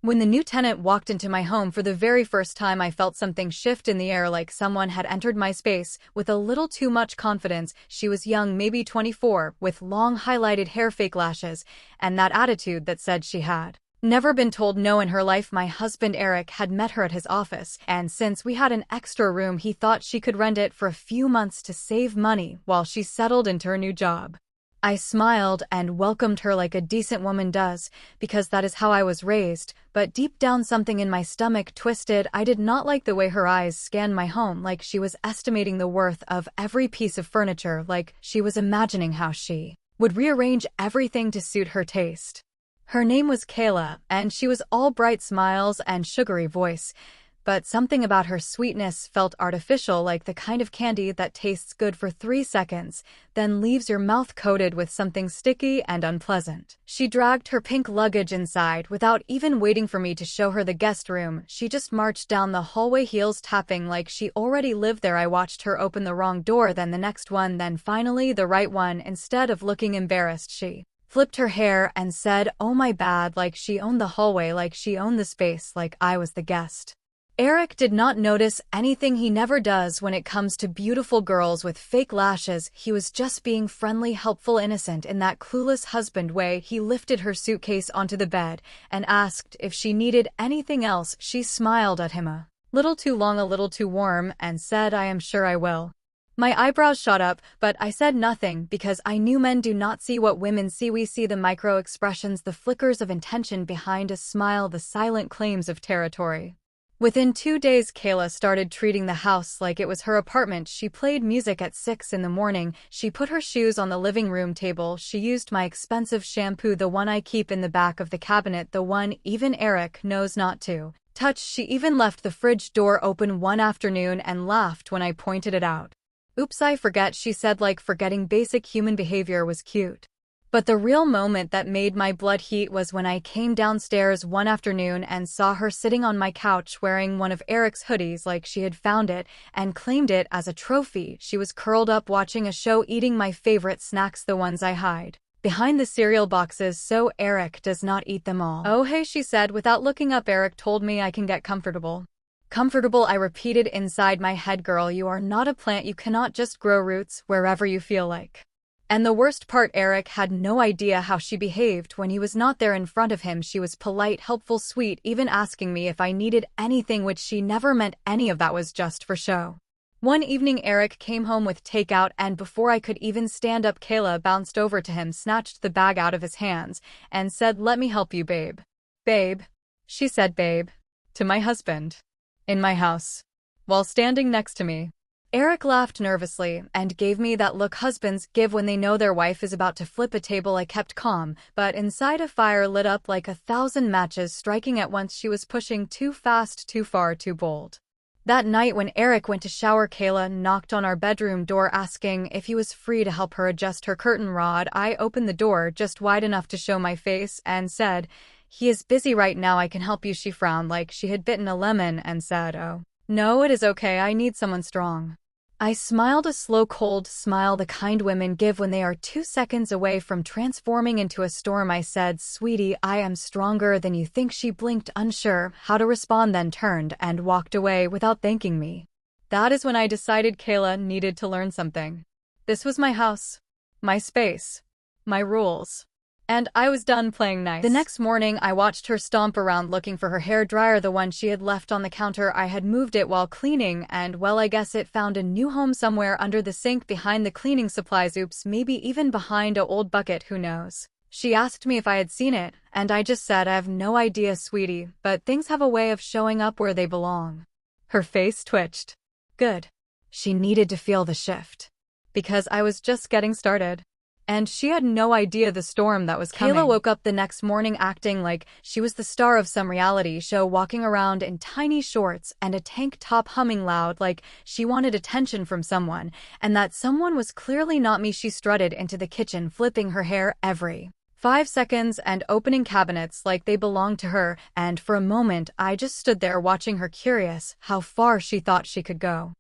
When the new tenant walked into my home for the very first time, I felt something shift in the air, like someone had entered my space with a little too much confidence. She was young, maybe 24, with long highlighted hair, fake lashes, and that attitude that said she had never been told no in her life. My husband Eric had met her at his office, and since we had an extra room, he thought she could rent it for a few months to save money while she settled into her new job. I smiled and welcomed her like a decent woman does, because that is how I was raised, but deep down something in my stomach twisted. I did not like the way her eyes scanned my home, like she was estimating the worth of every piece of furniture, like she was imagining how she would rearrange everything to suit her taste. Her name was Kayla, and she was all bright smiles and sugary voice, but something about her sweetness felt artificial, like the kind of candy that tastes good for 3 seconds, then leaves your mouth coated with something sticky and unpleasant. She dragged her pink luggage inside without even waiting for me to show her the guest room. She just marched down the hallway, heels tapping like she already lived there. I watched her open the wrong door, then the next one, then finally the right one. Instead of looking embarrassed, she flipped her hair and said, "Oh, my bad," like she owned the hallway, like she owned the space, like I was the guest. Eric did not notice anything. He never does when it comes to beautiful girls with fake lashes. He was just being friendly, helpful, innocent in that clueless husband way. He lifted her suitcase onto the bed and asked if she needed anything else. She smiled at him a little too long, a little too warm, and said, "I am sure I will." My eyebrows shot up, but I said nothing because I knew men do not see what women see. We see the micro expressions, the flickers of intention behind a smile, the silent claims of territory. Within 2 days, Kayla started treating the house like it was her apartment. She played music at 6 in the morning. She put her shoes on the living room table. She used my expensive shampoo, the one I keep in the back of the cabinet, the one even Eric knows not to touch. She even left the fridge door open one afternoon and laughed when I pointed it out. "Oops, I forget," she said, like forgetting basic human behavior was cute. But the real moment that made my blood heat was when I came downstairs one afternoon and saw her sitting on my couch wearing one of Eric's hoodies, like she had found it and claimed it as a trophy. She was curled up watching a show, eating my favorite snacks, the ones I hide behind the cereal boxes so Eric does not eat them all. "Oh, hey," she said without looking up. "Eric told me I can get comfortable." "Comfortable?" I repeated inside my head. "Girl, you are not a plant. You cannot just grow roots wherever you feel like." And the worst part, Eric had no idea how she behaved when he was not there in front of him. She was polite, helpful, sweet, even asking me if I needed anything, which she never meant. Any of that was just for show. One evening, Eric came home with takeout, and before I could even stand up, Kayla bounced over to him, snatched the bag out of his hands, and said, "Let me help you, babe." "Babe?" She said babe to my husband in my house while standing next to me. Eric laughed nervously and gave me that look husbands give when they know their wife is about to flip a table. I kept calm, but inside a fire lit up like 1,000 matches striking at once. She was pushing too fast, too far, too bold. That night when Eric went to shower, Kayla knocked on our bedroom door asking if he was free to help her adjust her curtain rod. I opened the door just wide enough to show my face and said, "He is busy right now. I can help you." She frowned like she had bitten a lemon and said, "Oh, no, it is okay. I need someone strong." I smiled, a slow, cold smile, the kind women give when they are 2 seconds away from transforming into a storm. I said, "Sweetie, I am stronger than you think." She blinked, unsure how to respond, then turned and walked away without thanking me. That is when I decided Kayla needed to learn something. This was my house, my space, my rules. And I was done playing nice. The next morning, I watched her stomp around looking for her hairdryer, the one she had left on the counter. I had moved it while cleaning, and well, I guess it found a new home somewhere under the sink, behind the cleaning supplies. Oops, maybe even behind a old bucket, who knows? She asked me if I had seen it, and I just said, "I have no idea, sweetie, but things have a way of showing up where they belong." Her face twitched. Good. She needed to feel the shift. Because I was just getting started. And she had no idea the storm that was coming. Kayla woke up the next morning acting like she was the star of some reality show, walking around in tiny shorts and a tank top, humming loud like she wanted attention from someone, and that someone was clearly not me. She strutted into the kitchen, flipping her hair every 5 seconds and opening cabinets like they belonged to her, and for a moment I just stood there watching her, curious how far she thought she could go.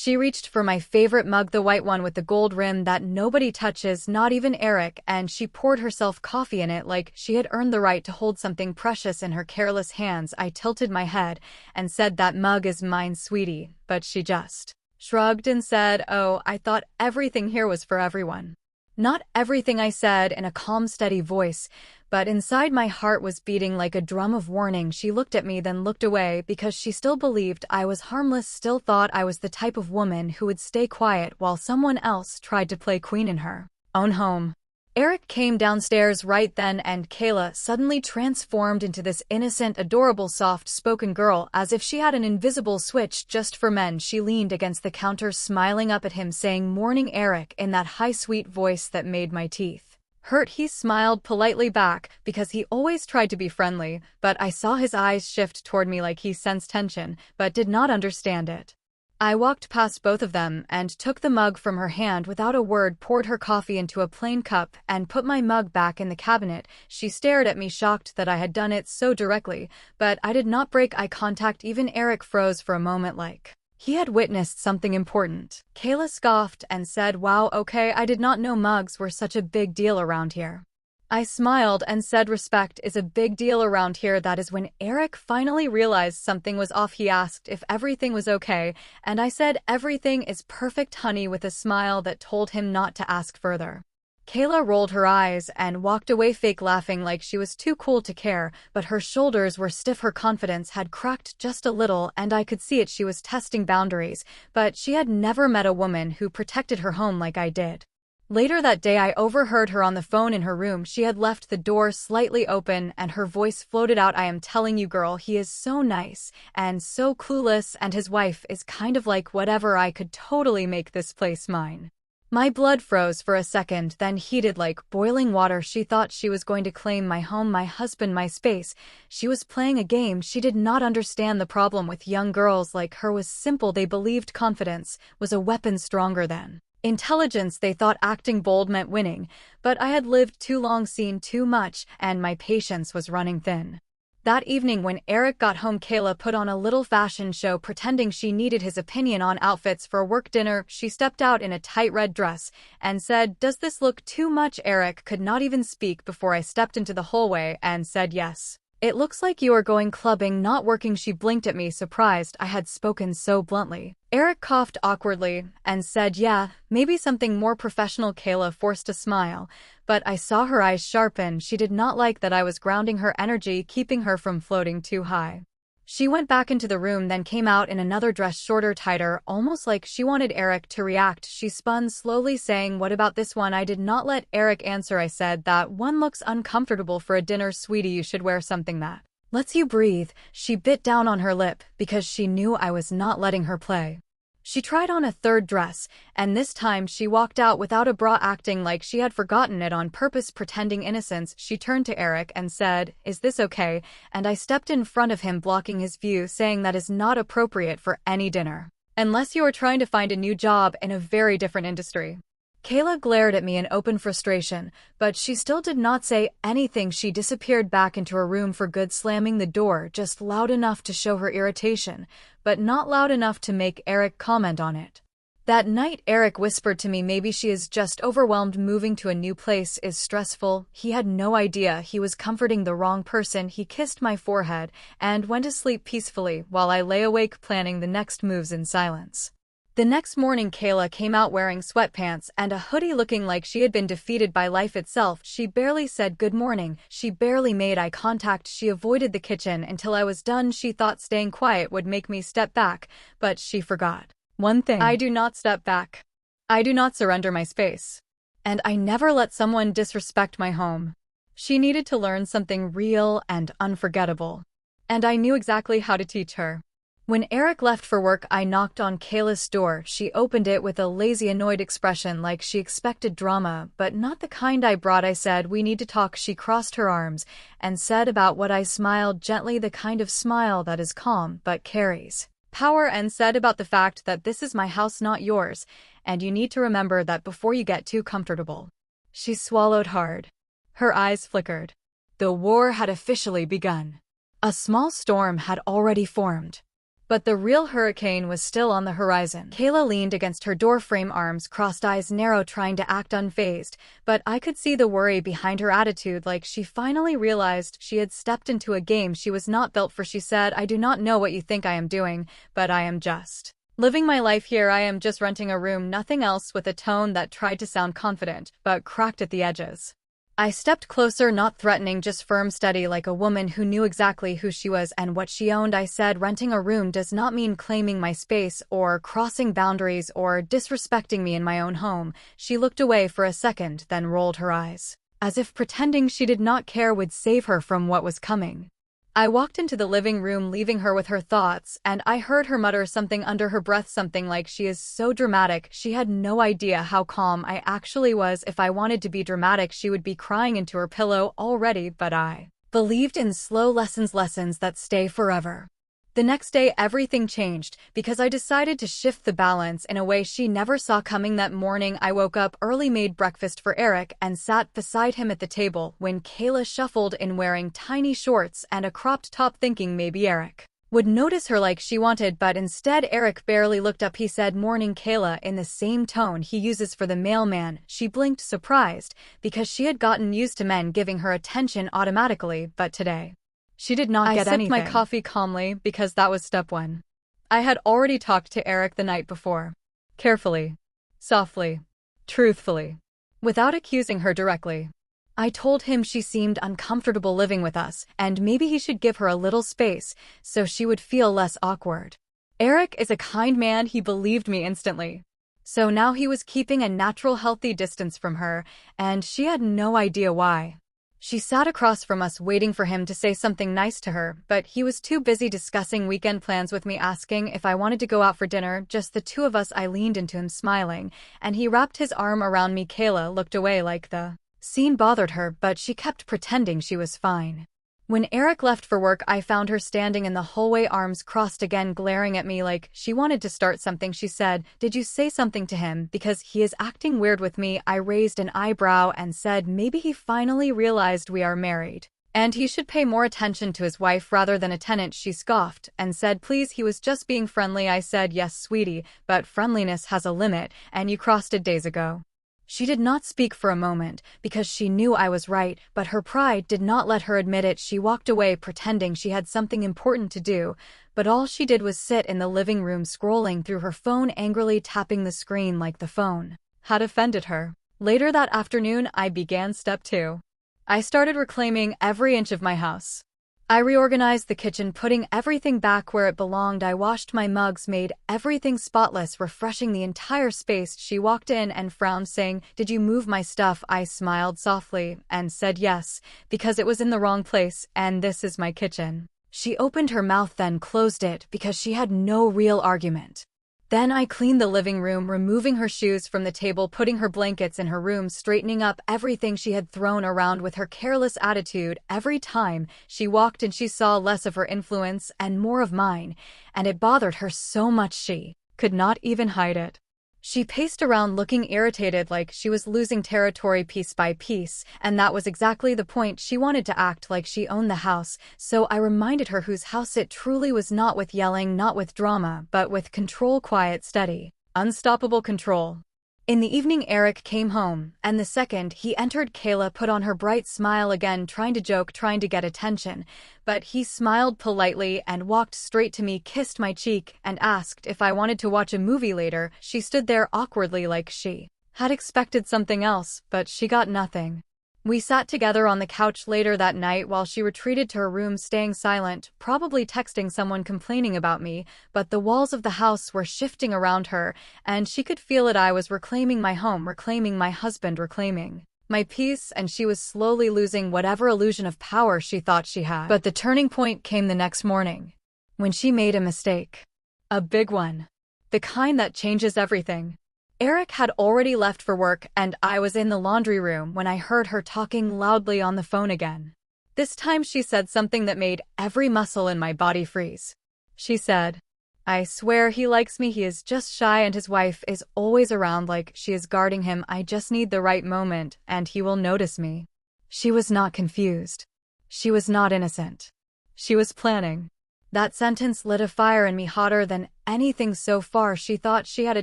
She reached for my favorite mug, the white one with the gold rim that nobody touches, not even Eric, and she poured herself coffee in it like she had earned the right to hold something precious in her careless hands. I tilted my head and said, "That mug is mine, sweetie," but she just shrugged and said, "Oh, I thought everything here was for everyone." Not everything, I said in a calm, steady voice, but inside my heart was beating like a drum of warning. She looked at me, then looked away because she still believed I was harmless, still thought I was the type of woman who would stay quiet while someone else tried to play queen in her own home. Eric came downstairs right then, and Kayla suddenly transformed into this innocent, adorable, soft-spoken girl, as if she had an invisible switch just for men. She leaned against the counter, smiling up at him, saying, "Morning, Eric," in that high, sweet voice that made my teeth hurt. He smiled politely back because he always tried to be friendly, but I saw his eyes shift toward me like he sensed tension, but did not understand it. I walked past both of them and took the mug from her hand without a word, poured her coffee into a plain cup, and put my mug back in the cabinet. She stared at me, shocked that I had done it so directly, but I did not break eye contact. Even Eric froze for a moment, like he had witnessed something important. Kayla scoffed and said, "Wow, okay, I did not know mugs were such a big deal around here." I smiled and said, "Respect is a big deal around here." That is when Eric finally realized something was off. He asked if everything was okay, and I said, "Everything is perfect, honey," with a smile that told him not to ask further. Kayla rolled her eyes and walked away, fake laughing like she was too cool to care, but her shoulders were stiff. Her confidence had cracked just a little, and I could see it. She was testing boundaries, but she had never met a woman who protected her home like I did. Later that day, I overheard her on the phone in her room. She had left the door slightly open, and her voice floated out, "I am telling you, girl, he is so nice and so clueless, and his wife is kind of like whatever. I could totally make this place mine." My blood froze for a second, then heated like boiling water. She thought she was going to claim my home, my husband, my space. She was playing a game. She did not understand the problem with young girls like her was simple. They believed confidence was a weapon stronger than intelligence. They thought acting bold meant winning, but I had lived too long, seen too much, and my patience was running thin. That evening when Eric got home, Kayla put on a little fashion show, pretending she needed his opinion on outfits for a work dinner. She stepped out in a tight red dress and said, "Does this look too much?" Eric could not even speak before I stepped into the hallway and said, "Yes. It looks like you are going clubbing, not working." She blinked at me, surprised I had spoken so bluntly. Eric coughed awkwardly and said, "Yeah, maybe something more professional." Kayla forced a smile, but I saw her eyes sharpen. She did not like that I was grounding her energy, keeping her from floating too high. She went back into the room, then came out in another dress, shorter, tighter, almost like she wanted Eric to react. She spun slowly, saying, "What about this one?" I did not let Eric answer. I said, "That one looks uncomfortable for a dinner, sweetie. You should wear something that lets you breathe." She bit down on her lip because she knew I was not letting her play. She tried on a third dress, and this time she walked out without a bra, acting like she had forgotten it on purpose, pretending innocence. She turned to Eric and said, "Is this okay?" And I stepped in front of him, blocking his view, saying, "That is not appropriate for any dinner, unless you are trying to find a new job in a very different industry." Kayla glared at me in open frustration, but she still did not say anything. She disappeared back into her room for good, slamming the door just loud enough to show her irritation, but not loud enough to make Eric comment on it. That night, Eric whispered to me, "Maybe she is just overwhelmed. Moving to a new place is stressful." He had no idea he was comforting the wrong person. He kissed my forehead and went to sleep peacefully while I lay awake planning the next moves in silence. The next morning, Kayla came out wearing sweatpants and a hoodie, looking like she had been defeated by life itself. She barely said good morning. She barely made eye contact. She avoided the kitchen until I was done. She thought staying quiet would make me step back, but she forgot one thing. I do not step back. I do not surrender my space. And I never let someone disrespect my home. She needed to learn something real and unforgettable, and I knew exactly how to teach her. When Eric left for work, I knocked on Kayla's door. She opened it with a lazy, annoyed expression, like she expected drama, but not the kind I brought. I said, "We need to talk." She crossed her arms and said about what I smiled gently, the kind of smile that is calm but carries power, and said about the fact that this is my house, not yours, and you need to remember that before you get too comfortable. She swallowed hard. Her eyes flickered. The war had officially begun. A small storm had already formed. But the real hurricane was still on the horizon. Kayla leaned against her doorframe, arms crossed, eyes narrow, trying to act unfazed, but I could see the worry behind her attitude, like she finally realized she had stepped into a game she was not built for. She said, "I do not know what you think I am doing, but I am just living my life here. I am just renting a room, nothing else," with a tone that tried to sound confident, but cracked at the edges. I stepped closer, not threatening, just firm, steady, like a woman who knew exactly who she was and what she owned. I said, "Renting a room does not mean claiming my space or crossing boundaries or disrespecting me in my own home." She looked away for a second, then rolled her eyes, as if pretending she did not care would save her from what was coming. I walked into the living room, leaving her with her thoughts, and I heard her mutter something under her breath, something like, "She is so dramatic." She had no idea how calm I actually was. If I wanted to be dramatic, she would be crying into her pillow already, but I believed in slow lessons that stay forever. The next day, everything changed because I decided to shift the balance in a way she never saw coming. That morning, I woke up early, made breakfast for Eric, and sat beside him at the table when Kayla shuffled in, wearing tiny shorts and a cropped top, thinking maybe Eric would notice her like she wanted, but instead Eric barely looked up. He said, "Morning, Kayla," in the same tone he uses for the mailman. She blinked, surprised, because she had gotten used to men giving her attention automatically, but today she did not get anything. I sipped my coffee calmly because that was step one. I had already talked to Eric the night before. Carefully, softly, truthfully, without accusing her directly. I told him she seemed uncomfortable living with us, and maybe he should give her a little space so she would feel less awkward. Eric is a kind man, he believed me instantly. So now he was keeping a natural, healthy distance from her, and she had no idea why. She sat across from us, waiting for him to say something nice to her, but he was too busy discussing weekend plans with me, asking if I wanted to go out for dinner, just the two of us. I leaned into him, smiling, and he wrapped his arm around me. Kayla looked away like the scene bothered her, but she kept pretending she was fine. When Eric left for work, I found her standing in the hallway, arms crossed again, glaring at me like she wanted to start something. She said, "Did you say something to him? Because he is acting weird with me." I raised an eyebrow and said, "Maybe he finally realized we are married, and he should pay more attention to his wife rather than a tenant." She scoffed and said, "Please, he was just being friendly." I said, "Yes, sweetie, but friendliness has a limit, and you crossed it days ago." She did not speak for a moment because she knew I was right, but her pride did not let her admit it. She walked away, pretending she had something important to do, but all she did was sit in the living room, scrolling through her phone, angrily tapping the screen like the phone had offended her. Later that afternoon, I began step 2. I started reclaiming every inch of my house. I reorganized the kitchen, putting everything back where it belonged. I washed my mugs, made everything spotless, refreshing the entire space. She walked in and frowned, saying, "Did you move my stuff?" I smiled softly and said yes, because it was in the wrong place, and this is my kitchen. She opened her mouth, then closed it because she had no real argument. Then I cleaned the living room, removing her shoes from the table, putting her blankets in her room, straightening up everything she had thrown around. With her careless attitude, every time she walked in, she saw less of her influence and more of mine, and it bothered her so much she could not even hide it. She paced around, looking irritated, like she was losing territory piece by piece, and that was exactly the point. She wanted to act like she owned the house, so I reminded her whose house it truly was, not with yelling, not with drama, but with control, quiet, steady, unstoppable control. In the evening, Eric came home, and the second he entered, Kayla put on her bright smile again, trying to joke, trying to get attention, but he smiled politely and walked straight to me, kissed my cheek, and asked if I wanted to watch a movie later. She stood there awkwardly, like she had expected something else, but she got nothing. We sat together on the couch later that night while she retreated to her room, staying silent, probably texting someone, complaining about me, but the walls of the house were shifting around her, and she could feel it. I was reclaiming my home, reclaiming my husband, reclaiming my peace, and she was slowly losing whatever illusion of power she thought she had. But the turning point came the next morning, when she made a mistake. A big one. The kind that changes everything. Eric had already left for work, and I was in the laundry room when I heard her talking loudly on the phone again. This time she said something that made every muscle in my body freeze. She said, "I swear he likes me. He is just shy, and his wife is always around like she is guarding him. I just need the right moment, and he will notice me." She was not confused. She was not innocent. She was planning. That sentence lit a fire in me hotter than anything so far. She thought she had a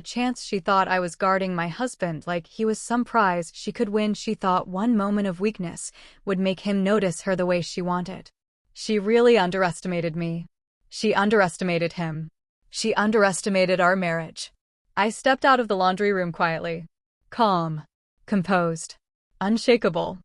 chance. She thought I was guarding my husband like he was some prize she could win. She thought one moment of weakness would make him notice her the way she wanted. She really underestimated me. She underestimated him. She underestimated our marriage. I stepped out of the laundry room quietly. Calm. Composed. Unshakable.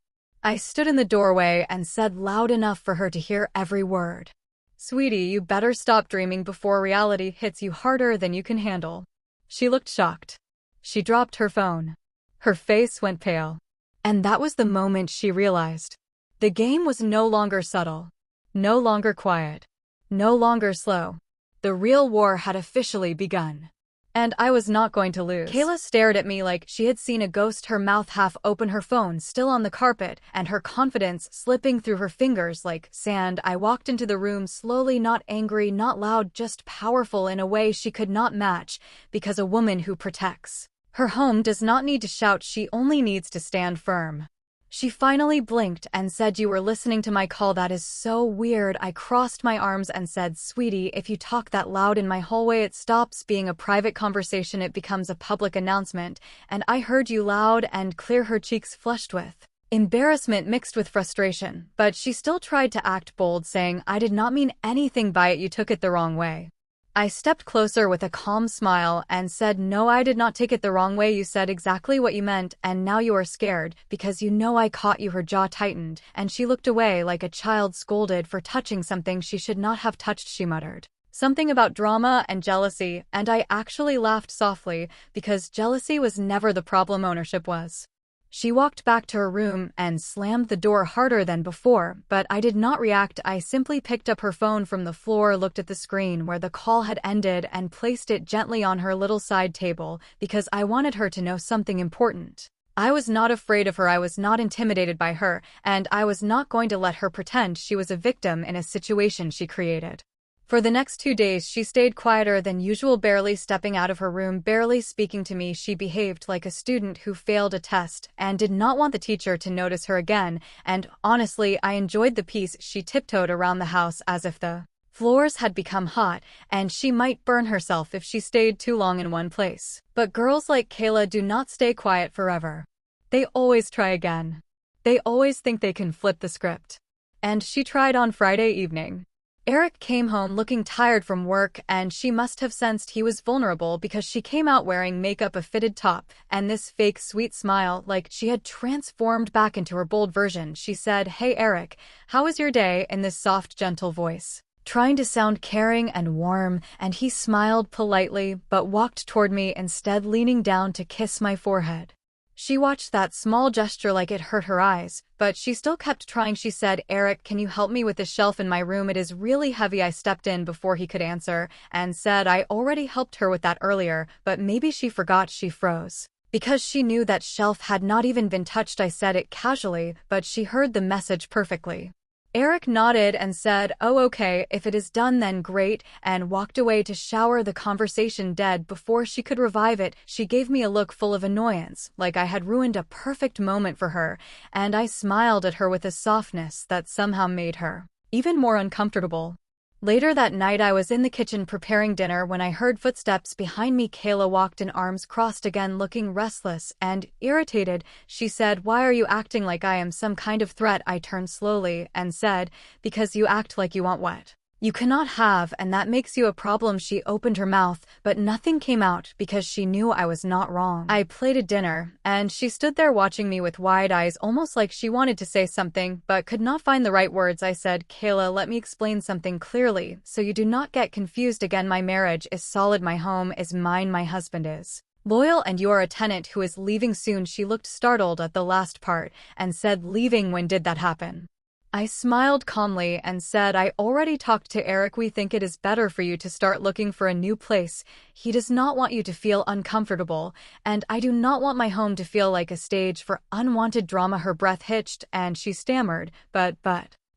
I stood in the doorway and said loud enough for her to hear every word. Sweetie, you better stop dreaming before reality hits you harder than you can handle. She looked shocked. She dropped her phone. Her face went pale. And that was the moment she realized. The game was no longer subtle. No longer quiet. No longer slow. The real war had officially begun. And I was not going to lose. Kayla stared at me like she had seen a ghost, her mouth half open, her phone still on the carpet, and her confidence slipping through her fingers like sand. I walked into the room slowly, not angry, not loud, just powerful in a way she could not match, because a woman who protects her home does not need to shout, she only needs to stand firm. She finally blinked and said, "You were listening to my call? That is so weird." I crossed my arms and said, "Sweetie, if you talk that loud in my hallway, it stops being a private conversation, it becomes a public announcement, and I heard you loud and clear." Her cheeks flushed with embarrassment mixed with frustration, but she still tried to act bold, saying, "I did not mean anything by it, you took it the wrong way." I stepped closer with a calm smile and said, "No, I did not take it the wrong way. You said exactly what you meant, and now you are scared because you know I caught you." Her jaw tightened, and she looked away like a child scolded for touching something she should not have touched. She muttered something about drama and jealousy, and I actually laughed softly because jealousy was never the problem, ownership was. She walked back to her room and slammed the door harder than before, but I did not react. I simply picked up her phone from the floor, looked at the screen where the call had ended, and placed it gently on her little side table because I wanted her to know something important. I was not afraid of her, I was not intimidated by her, and I was not going to let her pretend she was a victim in a situation she created. For the next 2 days, she stayed quieter than usual, barely stepping out of her room, barely speaking to me. She behaved like a student who failed a test and did not want the teacher to notice her again, and honestly, I enjoyed the peace. She tiptoed around the house as if the floors had become hot, and she might burn herself if she stayed too long in one place. But girls like Kayla do not stay quiet forever. They always try again. They always think they can flip the script. And she tried on Friday evening. Eric came home looking tired from work, and she must have sensed he was vulnerable because she came out wearing makeup, a fitted top, and this fake sweet smile, like she had transformed back into her bold version. She said, "Hey Eric, how was your day?" in this soft, gentle voice, trying to sound caring and warm, and he smiled politely but walked toward me instead, leaning down to kiss my forehead. She watched that small gesture like it hurt her eyes, but she still kept trying. She said, "Eric, can you help me with the shelf in my room? It is really heavy." I stepped in before he could answer and said I already helped her with that earlier, but maybe she forgot. She froze because she knew that shelf had not even been touched. I said it casually, but she heard the message perfectly. Eric nodded and said, "Oh, okay, if it is done then great," and walked away to shower, the conversation dead before she could revive it. She gave me a look full of annoyance, like I had ruined a perfect moment for her, and I smiled at her with a softness that somehow made her even more uncomfortable. Later that night, I was in the kitchen preparing dinner when I heard footsteps behind me. Kayla walked in, arms crossed again, looking restless and irritated. She said, "Why are you acting like I am some kind of threat?" I turned slowly and said, "Because you act like you want what you cannot have, and that makes you a problem." She opened her mouth, but nothing came out because she knew I was not wrong. I plated dinner, and she stood there watching me with wide eyes, almost like she wanted to say something, but could not find the right words. I said, "Kayla, let me explain something clearly, so you do not get confused again. My marriage is solid, my home is mine, my husband is loyal, and you are a tenant who is leaving soon." She looked startled at the last part, and said, "Leaving? When did that happen?" I smiled calmly and said, "I already talked to Eric. We think it is better for you to start looking for a new place. He does not want you to feel uncomfortable, and I do not want my home to feel like a stage for unwanted drama." Her breath hitched, and she stammered, but,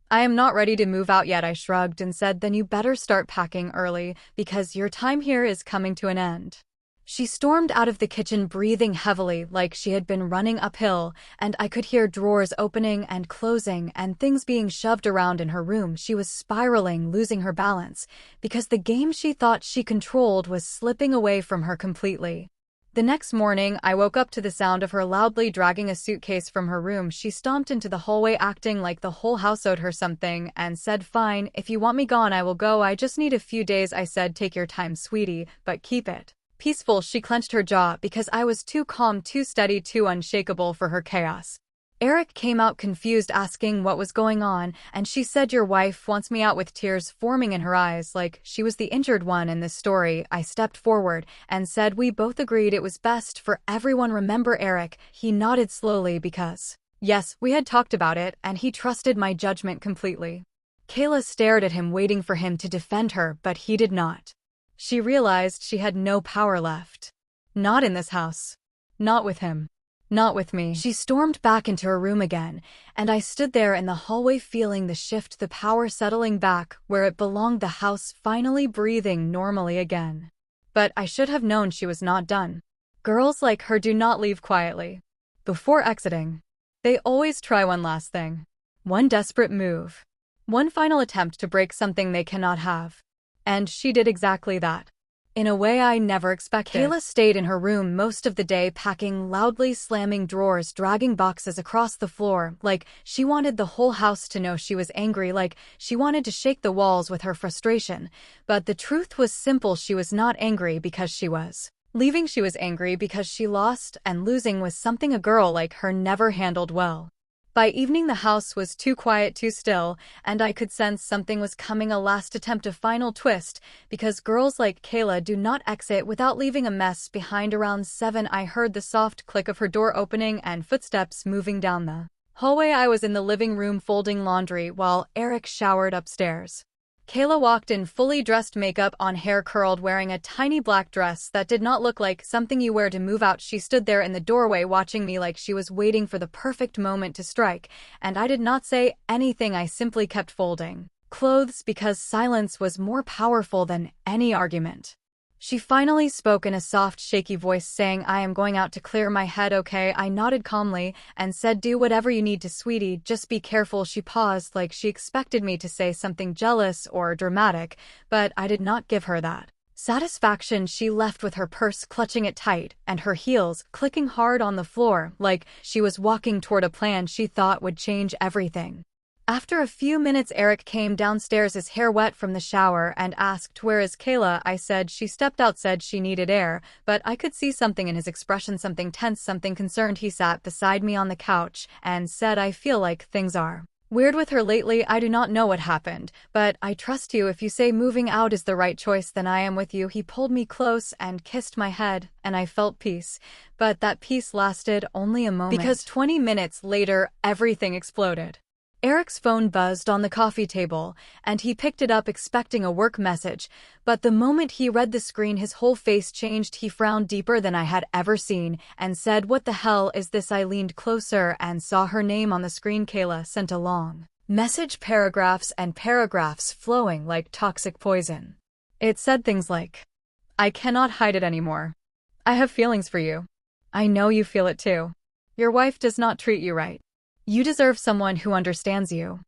"I am not ready to move out yet." I shrugged and said, "Then you better start packing early, because your time here is coming to an end." She stormed out of the kitchen breathing heavily like she had been running uphill, and I could hear drawers opening and closing and things being shoved around in her room. She was spiraling, losing her balance, because the game she thought she controlled was slipping away from her completely. The next morning, I woke up to the sound of her loudly dragging a suitcase from her room. She stomped into the hallway acting like the whole house owed her something and said, "Fine, if you want me gone I will go. I just need a few days." I said, "Take your time, sweetie, but keep it peaceful." She clenched her jaw because I was too calm, too steady, too unshakable for her chaos. Eric came out confused, asking what was going on, and she said, "Your wife wants me out," with tears forming in her eyes like she was the injured one in this story. I stepped forward and said we both agreed it was best for everyone. Remember Eric? He nodded slowly because, yes, we had talked about it, and he trusted my judgment completely. Kayla stared at him, waiting for him to defend her, but he did not. She realized she had no power left. Not in this house. Not with him. Not with me. She stormed back into her room again, and I stood there in the hallway feeling the shift, the power settling back where it belonged, the house finally breathing normally again. But I should have known she was not done. Girls like her do not leave quietly. Before exiting, they always try one last thing. One desperate move. One final attempt to break something they cannot have. And she did exactly that. In a way I never expected. Kayla stayed in her room most of the day, packing loudly, slamming drawers, dragging boxes across the floor, like she wanted the whole house to know she was angry, like she wanted to shake the walls with her frustration. But the truth was simple: she was not angry because she was leaving. She was angry because she lost, and losing was something a girl like her never handled well. By evening the house was too quiet, too still, and I could sense something was coming, a last attempt, a final twist, because girls like Kayla do not exit without leaving a mess behind. Around 7 I heard the soft click of her door opening and footsteps moving down the hallway. I was in the living room folding laundry while Eric showered upstairs. Kayla walked in, fully dressed, makeup on, hair curled, wearing a tiny black dress that did not look like something you wear to move out. She stood there in the doorway watching me like she was waiting for the perfect moment to strike, and I did not say anything. I simply kept folding clothes because silence was more powerful than any argument. She finally spoke in a soft, shaky voice, saying, "I am going out to clear my head." "Okay." I nodded calmly and said, "Do whatever you need to, sweetie. Just be careful." She paused like she expected me to say something jealous or dramatic, but I did not give her that satisfaction. She left with her purse clutching it tight and her heels clicking hard on the floor, like she was walking toward a plan she thought would change everything. After a few minutes, Eric came downstairs, his hair wet from the shower, and asked, "Where is Kayla?" I said she stepped out, said she needed air, but I could see something in his expression, something tense, something concerned. He sat beside me on the couch and said, "I feel like things are weird with her lately. I do not know what happened, but I trust you. If you say moving out is the right choice, then I am with you." He pulled me close and kissed my head, and I felt peace. But that peace lasted only a moment, because 20 minutes later, everything exploded. Eric's phone buzzed on the coffee table, and he picked it up expecting a work message, but the moment he read the screen his whole face changed. He frowned deeper than I had ever seen and said, "What the hell is this?" I leaned closer and saw her name on the screen. Kayla sent a long message, paragraphs and paragraphs flowing like toxic poison. It said things like, "I cannot hide it anymore. I have feelings for you. I know you feel it too. Your wife does not treat you right. You deserve someone who understands you.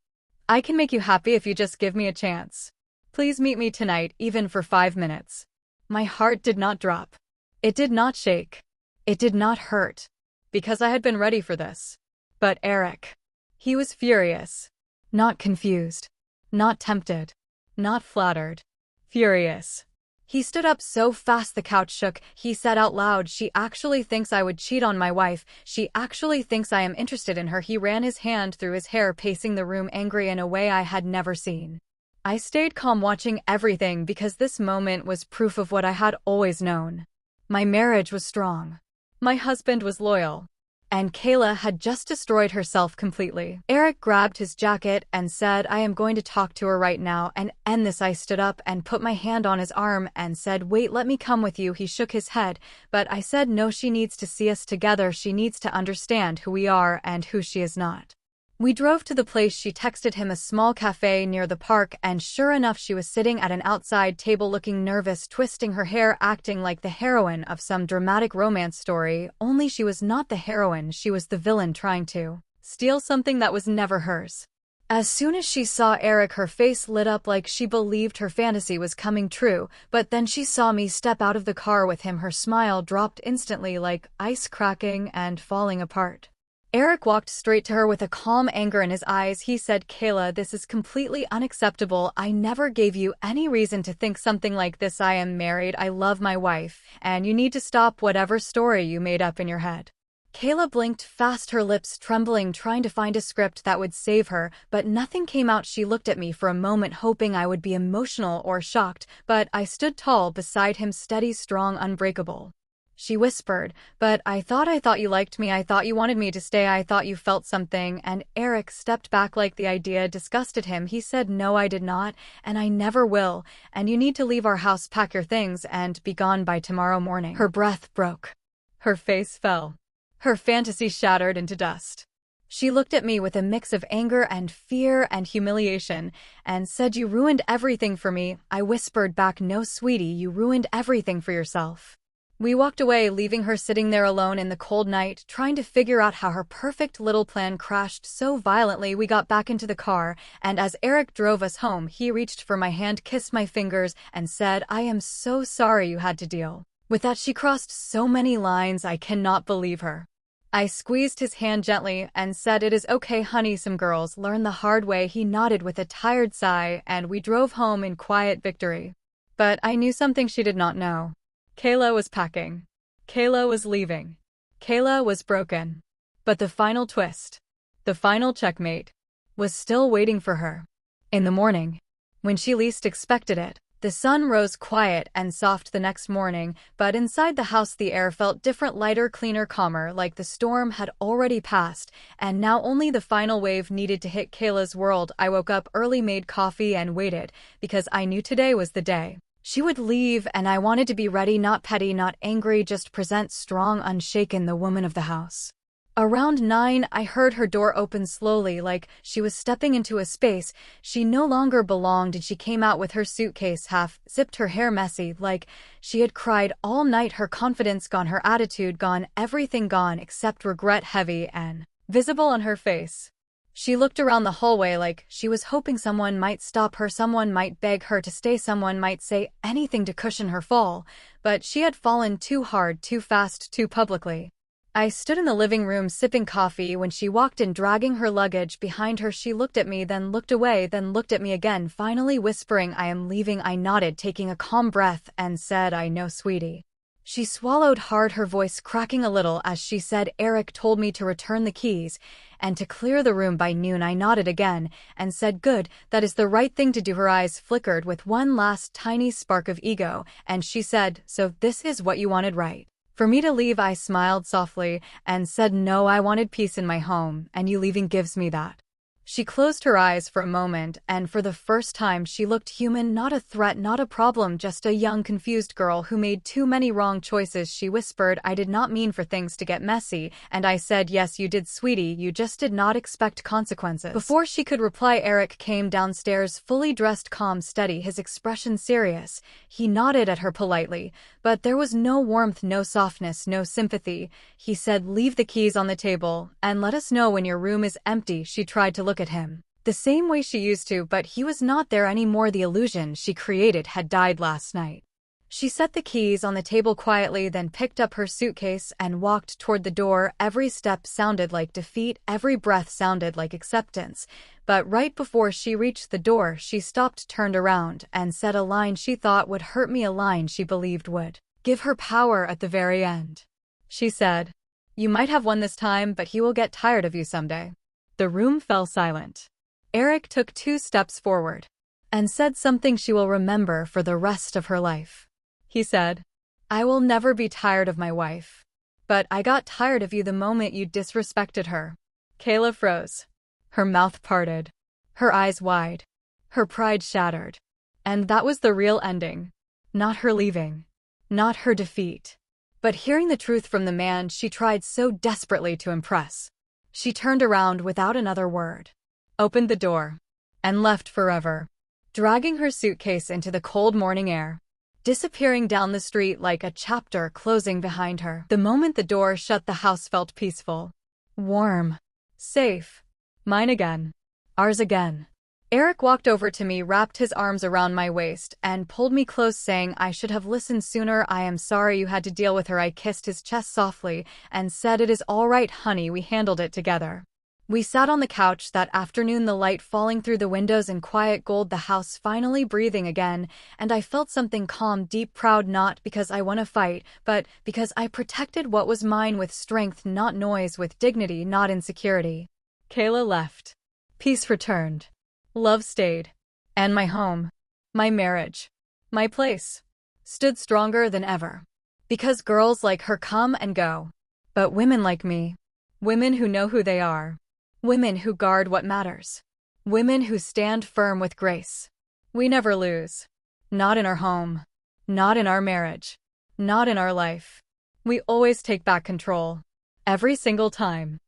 I can make you happy if you just give me a chance. Please meet me tonight, even for 5 minutes." My heart did not drop. It did not shake. It did not hurt, because I had been ready for this. But Eric, he was furious. Not confused. Not tempted. Not flattered. Furious. He stood up so fast the couch shook. He said out loud, "She actually thinks I would cheat on my wife. She actually thinks I am interested in her." He ran his hand through his hair, pacing the room, angry in a way I had never seen. I stayed calm, watching everything, because this moment was proof of what I had always known. My marriage was strong. My husband was loyal. And Kayla had just destroyed herself completely. Eric grabbed his jacket and said, "I am going to talk to her right now and end this." I stood up and put my hand on his arm and said, "Wait, let me come with you." He shook his head, but I said, "No, she needs to see us together. She needs to understand who we are and who she is not." We drove to the place. She texted him a small cafe near the park, and sure enough, she was sitting at an outside table looking nervous, twisting her hair, acting like the heroine of some dramatic romance story, only she was not the heroine, she was the villain trying to steal something that was never hers. As soon as she saw Eric, her face lit up like she believed her fantasy was coming true, but then she saw me step out of the car with him. Her smile dropped instantly like ice cracking and falling apart. Eric walked straight to her with a calm anger in his eyes. He said, "Kayla, this is completely unacceptable. I never gave you any reason to think something like this. I am married, I love my wife, and you need to stop whatever story you made up in your head." Kayla blinked fast, her lips trembling, trying to find a script that would save her, but nothing came out. She looked at me for a moment, hoping I would be emotional or shocked, but I stood tall beside him, steady, strong, unbreakable. She whispered, "But I thought you liked me. I thought you wanted me to stay. I thought you felt something." And Eric stepped back like the idea disgusted him. He said, "No, I did not, and I never will, and you need to leave our house, pack your things, and be gone by tomorrow morning." Her breath broke. Her face fell. Her fantasy shattered into dust. She looked at me with a mix of anger and fear and humiliation, and said, "You ruined everything for me." I whispered back, "No, sweetie, you ruined everything for yourself." We walked away, leaving her sitting there alone in the cold night, trying to figure out how her perfect little plan crashed so violently. We got back into the car, and as Eric drove us home, he reached for my hand, kissed my fingers, and said, "I am so sorry you had to deal with that." She crossed so many lines, I cannot believe her. I squeezed his hand gently and said, "It is okay, honey, some girls learn the hard way." He nodded with a tired sigh, and we drove home in quiet victory. But I knew something she did not know. Kayla was packing. Kayla was leaving. Kayla was broken. But the final twist, the final checkmate, was still waiting for her. In the morning, when she least expected it, the sun rose quiet and soft the next morning, but inside the house the air felt different, lighter, cleaner, calmer, like the storm had already passed, and now only the final wave needed to hit Kayla's world. I woke up early, made coffee, and waited, because I knew today was the day she would leave, and I wanted to be ready, not petty, not angry, just present strong, unshaken, the woman of the house. Around 9, I heard her door open slowly, like she was stepping into a space she no longer belonged, and she came out with her suitcase half zipped, her hair messy, like she had cried all night, her confidence gone, her attitude gone, everything gone except regret, heavy and visible on her face. She looked around the hallway like she was hoping someone might stop her, someone might beg her to stay, someone might say anything to cushion her fall, but she had fallen too hard, too fast, too publicly. I stood in the living room sipping coffee when she walked in, dragging her luggage behind her. She looked at me, then looked away, then looked at me again, finally whispering, "I am leaving." I nodded, taking a calm breath, and said, "I know, sweetie." She swallowed hard, her voice cracking a little as she said, "Eric told me to return the keys and to clear the room by noon." I nodded again and said, "Good, that is the right thing to do." Her eyes flickered with one last tiny spark of ego, and she said, "So this is what you wanted, right? For me to leave?" I smiled softly and said, "No, I wanted peace in my home, and you leaving gives me that." She closed her eyes for a moment, and for the first time she looked human, not a threat, not a problem, just a young, confused girl who made too many wrong choices. She whispered, "I did not mean for things to get messy." And I said, "Yes, you did, sweetie, you just did not expect consequences." Before she could reply, Eric came downstairs, fully dressed, calm, steady, his expression serious. He nodded at her politely, but there was no warmth, no softness, no sympathy. He said, "Leave the keys on the table, and let us know when your room is empty." She tried to look at him the same way she used to, but he was not there anymore. The illusion she created had died last night. She set the keys on the table quietly, then picked up her suitcase and walked toward the door. Every step sounded like defeat, every breath sounded like acceptance. But right before she reached the door, she stopped, turned around, and said a line she thought would hurt me, a line she believed would give her power at the very end. She said, "You might have won this time, but he will get tired of you someday." The room fell silent. Eric took 2 steps forward and said something she will remember for the rest of her life. He said, "I will never be tired of my wife. But I got tired of you the moment you disrespected her." Kayla froze. Her mouth parted. Her eyes wide. Her pride shattered. And that was the real ending. Not her leaving. Not her defeat. But hearing the truth from the man she tried so desperately to impress. She turned around without another word, opened the door, and left forever, dragging her suitcase into the cold morning air, disappearing down the street like a chapter closing behind her. The moment the door shut, the house felt peaceful, warm, safe. Mine again. Ours again. Eric walked over to me, wrapped his arms around my waist, and pulled me close, saying I should have listened sooner. I am sorry you had to deal with her. I kissed his chest softly and said, it is all right, honey, we handled it together. We sat on the couch that afternoon, the light falling through the windows in quiet gold, the house finally breathing again, and I felt something calm, deep, proud, not because I won a fight, but because I protected what was mine with strength, not noise, with dignity, not insecurity. Kayla left. Peace returned. Love stayed. And my home, my marriage, my place, stood stronger than ever. Because girls like her come and go. But women like me, women who know who they are, women who guard what matters, women who stand firm with grace. We never lose. Not in our home. Not in our marriage. Not in our life. We always take back control. Every single time.